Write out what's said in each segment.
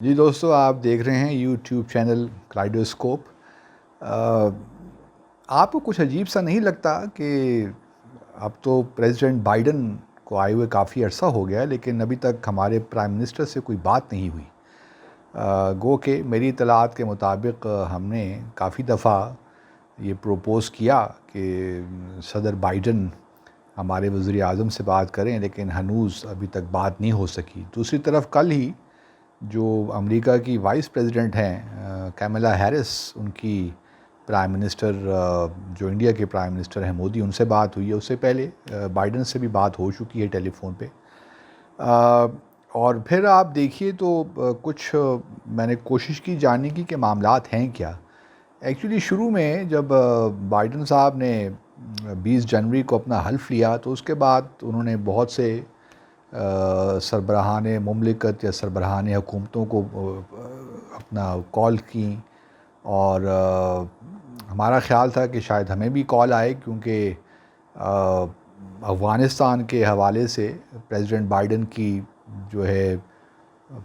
جی دوستو، آپ دیکھ رہے ہیں یوٹیوب چینل کلائڈوسکوپ۔ آپ کو کچھ عجیب سا نہیں لگتا کہ اب تو پریزیڈنٹ بائیڈن کو آئے ہوئے کافی عرصہ ہو گیا لیکن ابھی تک ہمارے پرائم منسٹر سے کوئی بات نہیں ہوئی؟ گو کہ میری اطلاعات کے مطابق ہم نے کافی دفعہ یہ پروپوز کیا کہ صدر بائیڈن ہمارے وزیر اعظم سے بات کریں، لیکن ہنوز ابھی تک بات نہیں ہو سکی۔ دوسری طرف کل ہی جو امریکہ کی وائس پریزیڈنٹ ہیں کیملا ہیرس، ان کی پرائم منسٹر جو انڈیا کے پرائم منسٹر ہیں مودی، ان سے بات ہوئی ہے۔ اس سے پہلے بائیڈن سے بھی بات ہو چکی ہے ٹیلی فون پہ۔ اور پھر آپ دیکھیے تو کچھ میں نے کوشش کی جاننے کی کہ معاملات ہیں کیا۔ ایکچولی شروع میں جب بائیڈن صاحب نے 20 جنوری کو اپنا حلف لیا تو اس کے بعد انہوں نے بہت سے سربراہان مملکت یا سربراہان حکومتوں کو اپنا کال کی، اور ہمارا خیال تھا کہ شاید ہمیں بھی کال آئے، کیونکہ افغانستان کے حوالے سے پریزیڈنٹ بائیڈن کی جو ہے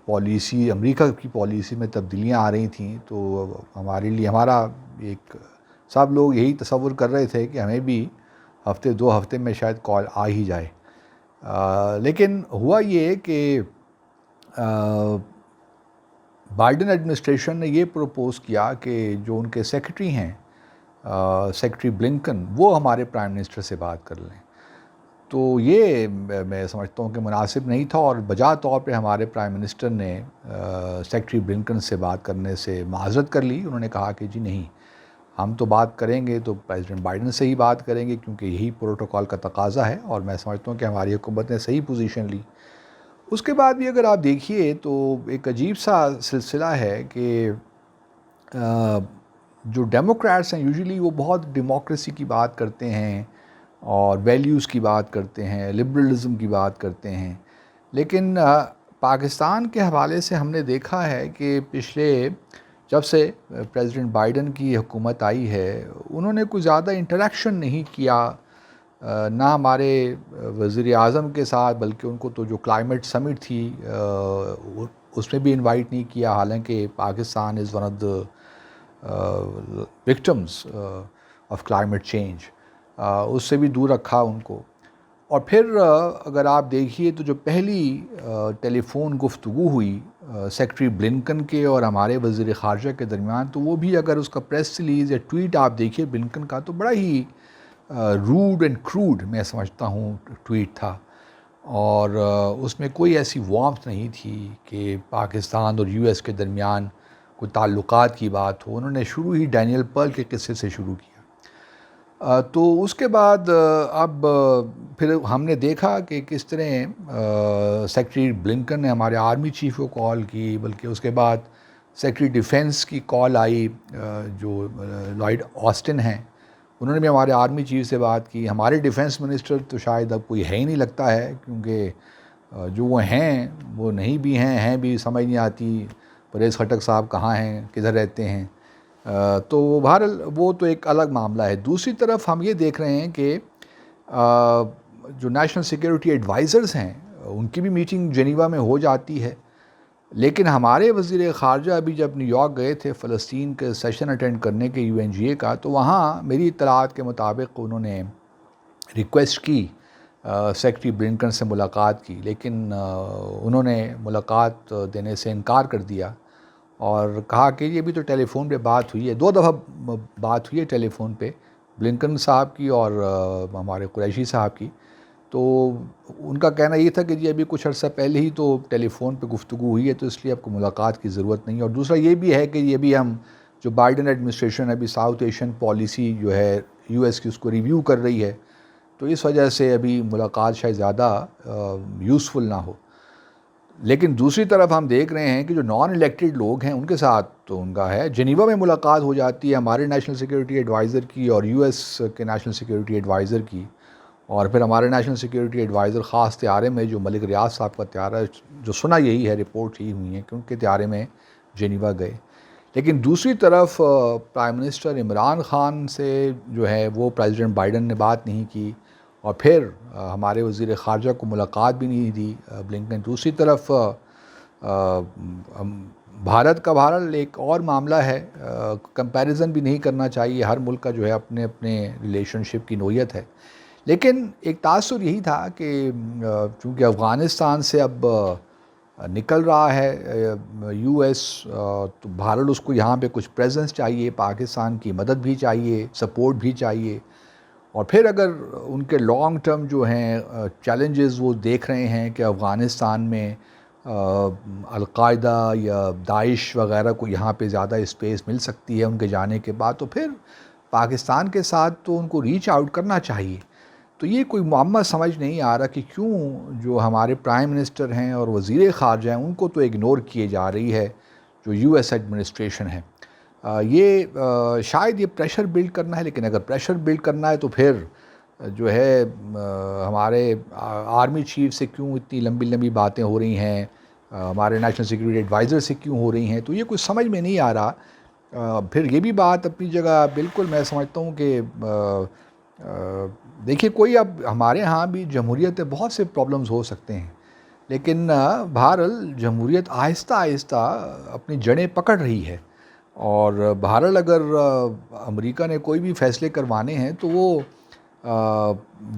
پالیسی، امریکہ کی پالیسی میں تبدیلیاں آ رہی تھیں، تو ہمارے لیے ہمارا ایک سب لوگ یہی تصور کر رہے تھے کہ ہمیں بھی ہفتے 2 ہفتے میں شاید کال آ ہی جائے۔ لیکن ہوا یہ کہ بائیڈن ایڈمنسٹریشن نے یہ پروپوز کیا کہ جو ان کے سیکرٹری ہیں سیکرٹری بلنکن، وہ ہمارے پرائم منسٹر سے بات کر لیں۔ تو یہ میں سمجھتا ہوں کہ مناسب نہیں تھا، اور بجا طور پہ ہمارے پرائم منسٹر نے سیکرٹری بلنکن سے بات کرنے سے معذرت کر لی۔ انہوں نے کہا کہ جی نہیں، ہم تو بات کریں گے تو پریزیڈنٹ بائیڈن سے ہی بات کریں گے، کیونکہ یہی پروٹوکول کا تقاضا ہے، اور میں سمجھتا ہوں کہ ہماری حکومت نے صحیح پوزیشن لی۔ اس کے بعد بھی اگر آپ دیکھیے تو ایک عجیب سا سلسلہ ہے کہ جو ڈیموکریٹس ہیں یوزلی وہ بہت ڈیموکریسی کی بات کرتے ہیں اور ویلیوز کی بات کرتے ہیں، لبرلزم کی بات کرتے ہیں، لیکن پاکستان کے حوالے سے ہم نے دیکھا ہے کہ پچھلے جب سے پریزیڈنٹ بائیڈن کی حکومت آئی ہے انہوں نے کوئی زیادہ انٹریکشن نہیں کیا، نہ ہمارے وزیر اعظم کے ساتھ، بلکہ ان کو تو جو کلائمیٹ سمٹ تھی اس میں بھی انوائٹ نہیں کیا، حالانکہ Pakistan is one of the victims of climate change, اس سے بھی دور رکھا ان کو۔ اور پھر اگر آپ دیکھیے تو جو پہلی ٹیلی فون گفتگو ہوئی سیکرٹری بلنکن کے اور ہمارے وزیر خارجہ کے درمیان، تو وہ بھی اگر اس کا پریس ریلیز یا ٹویٹ آپ دیکھیے بلنکن کا، تو بڑا ہی روڈ اینڈ کروڈ میں سمجھتا ہوں ٹویٹ تھا، اور اس میں کوئی ایسی وارمتھ نہیں تھی کہ پاکستان اور یو ایس کے درمیان کوئی تعلقات کی بات ہو۔ انہوں نے شروع ہی ڈینیل پرل کے قصے سے شروع کیا۔ تو اس کے بعد اب پھر ہم نے دیکھا کہ کس طرح سیکرٹری بلنکن نے ہمارے آرمی چیف کو کال کی، بلکہ اس کے بعد سیکرٹری ڈیفنس کی کال آئی جو لائیڈ آسٹن ہیں، انہوں نے بھی ہمارے آرمی چیف سے بات کی۔ ہمارے ڈیفنس منسٹر تو شاید اب کوئی ہے ہی نہیں لگتا ہے، کیونکہ جو وہ ہیں وہ نہیں بھی ہیں بھی سمجھ نہیں آتی، پریز خٹک صاحب کہاں ہیں، کدھر رہتے ہیں۔ تو بہرحال وہ تو ایک الگ معاملہ ہے۔ دوسری طرف ہم یہ دیکھ رہے ہیں کہ جو نیشنل سیکیورٹی ایڈوائزرز ہیں ان کی بھی میٹنگ جنیوا میں ہو جاتی ہے، لیکن ہمارے وزیر خارجہ ابھی جب نیو یارک گئے تھے فلسطین کے سیشن اٹینڈ کرنے کے UNGA کا، تو وہاں میری اطلاعات کے مطابق انہوں نے ریکویسٹ کی سیکرٹری بلنکن سے ملاقات کی، لیکن انہوں نے ملاقات دینے سے انکار کر دیا اور کہا کہ یہ بھی تو ٹیلی فون پہ بات ہوئی ہے۔ 2 دفعہ بات ہوئی ہے ٹیلی فون پہ، بلنکن صاحب کی اور ہمارے قریشی صاحب کی۔ تو ان کا کہنا یہ تھا کہ جی ابھی کچھ عرصہ پہلے ہی تو ٹیلی فون پہ گفتگو ہوئی ہے، تو اس لیے آپ کو ملاقات کی ضرورت نہیں ہے۔ اور دوسرا یہ بھی ہے کہ یہ بھی ہم جو بائیڈن ایڈمنسٹریشن ابھی ساؤتھ ایشین پالیسی جو ہے US کی، اس کو ریویو کر رہی ہے، تو اس وجہ سے ابھی ملاقات شاید زیادہ یوزفل نہ ہو۔ لیکن دوسری طرف ہم دیکھ رہے ہیں کہ جو نان الیکٹڈ لوگ ہیں ان کے ساتھ تو ان کا ہے، جنیوا میں ملاقات ہو جاتی ہے ہمارے نیشنل سیکیورٹی ایڈوائزر کی اور US کے نیشنل سیکیورٹی ایڈوائزر کی، اور پھر ہمارے نیشنل سیکیورٹی ایڈوائزر خاص طیارے میں جو ملک ریاض صاحب کا طیارہ، جو سنا یہی ہے، رپورٹ ہی ہوئی ہے کہ ان کے طیارے میں جنیوا گئے۔ لیکن دوسری طرف پرائم منسٹر عمران خان سے جو ہے وہ پریزیڈنٹ بائیڈن نے بات نہیں کی، اور پھر ہمارے وزیر خارجہ کو ملاقات بھی نہیں دی بلنکن۔ دوسری طرف بھارت کا بہرحال ایک اور معاملہ ہے، کمپیریزن بھی نہیں کرنا چاہیے، ہر ملک کا جو ہے اپنے اپنے ریلیشن شپ کی نوعیت ہے، لیکن ایک تاثر یہی تھا کہ چونکہ افغانستان سے اب نکل رہا ہے یو ایس، تو بہرحال اس کو یہاں پہ کچھ پریزنس چاہیے، پاکستان کی مدد بھی چاہیے، سپورٹ بھی چاہیے، اور پھر اگر ان کے لانگ ٹرم جو ہیں چیلنجز وہ دیکھ رہے ہیں کہ افغانستان میں القاعدہ یا داعش وغیرہ کو یہاں پہ زیادہ اسپیس مل سکتی ہے ان کے جانے کے بعد، تو پھر پاکستان کے ساتھ تو ان کو ریچ آؤٹ کرنا چاہیے۔ تو یہ کوئی معمہ سمجھ نہیں آ رہا کہ کیوں جو ہمارے پرائم منسٹر ہیں اور وزیر خارجہ ہیں ان کو تو اگنور کیے جا رہی ہے جو یو ایس ایڈمنسٹریشن ہے۔ یہ شاید یہ پریشر بلڈ کرنا ہے، لیکن اگر پریشر بلڈ کرنا ہے تو پھر جو ہے ہمارے آرمی چیف سے کیوں اتنی لمبی لمبی باتیں ہو رہی ہیں، ہمارے نیشنل سیکورٹی ایڈوائزر سے کیوں ہو رہی ہیں، تو یہ کچھ سمجھ میں نہیں آ رہا۔ پھر یہ بھی بات اپنی جگہ بالکل میں سمجھتا ہوں کہ دیکھیے کوئی اب ہمارے ہاں بھی جمہوریت بہت سے پرابلمز ہو سکتے ہیں، لیکن بہرحال جمہوریت آہستہ آہستہ اپنی جڑیں پکڑ رہی ہے، اور بہرحال اگر امریکہ نے کوئی بھی فیصلے کروانے ہیں تو وہ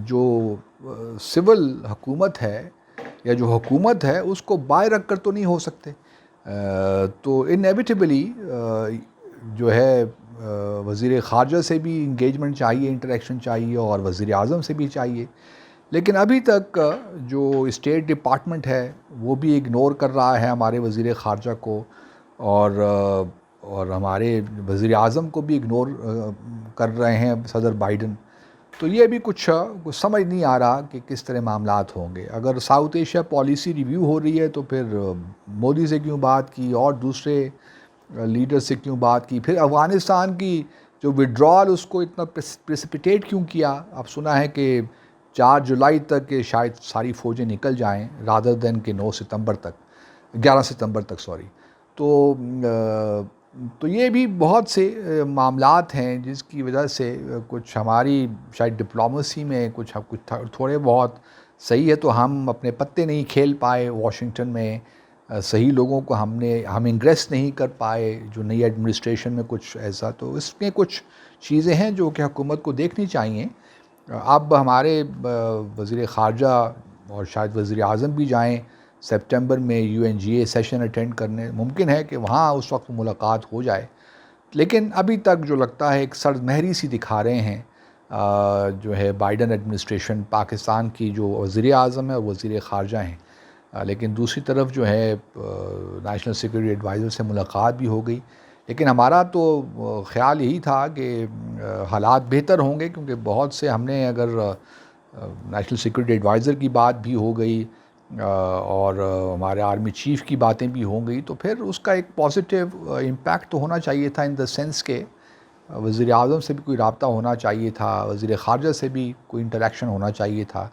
جو سول حکومت ہے یا جو حکومت ہے اس کو بائے رکھ کر تو نہیں ہو سکتے، تو انیویٹیبلی جو ہے وزیر خارجہ سے بھی انگیجمنٹ چاہیے، انٹریکشن چاہیے، اور وزیر اعظم سے بھی چاہیے، لیکن ابھی تک جو اسٹیٹ ڈپارٹمنٹ ہے وہ بھی اگنور کر رہا ہے ہمارے وزیر خارجہ کو، اور ہمارے وزیر اعظم کو بھی اگنور کر رہے ہیں صدر بائیڈن۔ تو یہ بھی کچھ سمجھ نہیں آ رہا کہ کس طرح معاملات ہوں گے۔ اگر ساؤتھ ایشیا پالیسی ریویو ہو رہی ہے تو پھر مودی سے کیوں بات کی اور دوسرے لیڈر سے کیوں بات کی، پھر افغانستان کی جو وڈرال اس کو اتنا پریسپیٹیٹ کیوں کیا؟ اب سنا ہے کہ 4 جولائی تک کہ شاید ساری فوجیں نکل جائیں رادر دین کہ 9 ستمبر تک، 11 ستمبر تک سوری۔ تو یہ بھی بہت سے معاملات ہیں جس کی وجہ سے کچھ ہماری شاید ڈپلومیسی میں کچھ تھوڑے بہت صحیح ہے، تو ہم اپنے پتے نہیں کھیل پائے واشنگٹن میں، صحیح لوگوں کو ہم انگریس نہیں کر پائے جو نئی ایڈمنسٹریشن میں کچھ ایسا، تو اس میں کچھ چیزیں ہیں جو کہ حکومت کو دیکھنی چاہیے۔ اب ہمارے وزیر خارجہ اور شاید وزیر اعظم بھی جائیں سپٹمبر میں U N G A session attend کرنے، ممکن ہے کہ وہاں اس وقت ملاقات ہو جائے، لیکن ابھی تک جو لگتا ہے ایک سرد مہری سی دکھا رہے ہیں جو ہے بائیڈن ایڈمنسٹریشن، پاکستان کی جو وزیر اعظم ہے اور وزیر خارجہ ہیں، لیکن دوسری طرف جو ہے نیشنل سیکورٹی ایڈوائزر سے ملاقات بھی ہو گئی، لیکن ہمارا تو خیال یہی تھا کہ حالات بہتر ہوں گے، کیونکہ بہت سے ہم نے اگر نیشنل سیکورٹی ایڈوائزر کی بات بھی ہو گئی اور ہمارے آرمی چیف کی باتیں بھی ہوں گئی، تو پھر اس کا ایک پازیٹیو امپیکٹ تو ہونا چاہیے تھا، ان دا سینس کہ وزیر اعظم سے بھی کوئی رابطہ ہونا چاہیے تھا، وزیر خارجہ سے بھی کوئی انٹریکشن ہونا چاہیے تھا،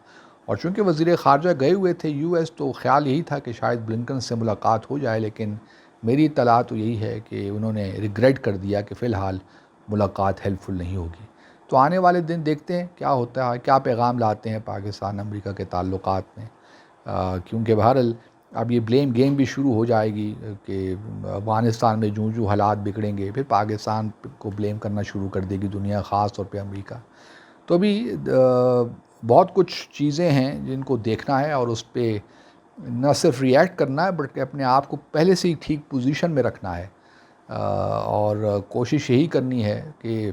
اور چونکہ وزیر خارجہ گئے ہوئے تھے یو ایس تو خیال یہی تھا کہ شاید بلنکن سے ملاقات ہو جائے، لیکن میری اطلاع تو یہی ہے کہ انہوں نے ریگریٹ کر دیا کہ فی الحال ملاقات ہیلپ فل نہیں ہوگی۔ تو آنے والے دن دیکھتے ہیں کیا ہوتا ہے، کیا پیغام لاتے ہیں پاکستان امریکہ کے تعلقات میں، کیونکہ بہرحال اب یہ بلیم گیم بھی شروع ہو جائے گی کہ افغانستان میں جو حالات بگڑیں گے پھر پاکستان کو بلیم کرنا شروع کر دے گی دنیا، خاص طور پہ امریکہ۔ تو ابھی بہت کچھ چیزیں ہیں جن کو دیکھنا ہے، اور اس پہ نہ صرف ریئیکٹ کرنا ہے بلکہ اپنے آپ کو پہلے سے ہی ٹھیک پوزیشن میں رکھنا ہے، اور کوشش یہی کرنی ہے کہ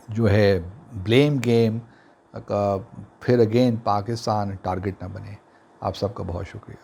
جو ہے بلیم گیم کا پھر اگین پاکستان ٹارگٹ نہ بنے۔ آپ سب کا بہت شکریہ۔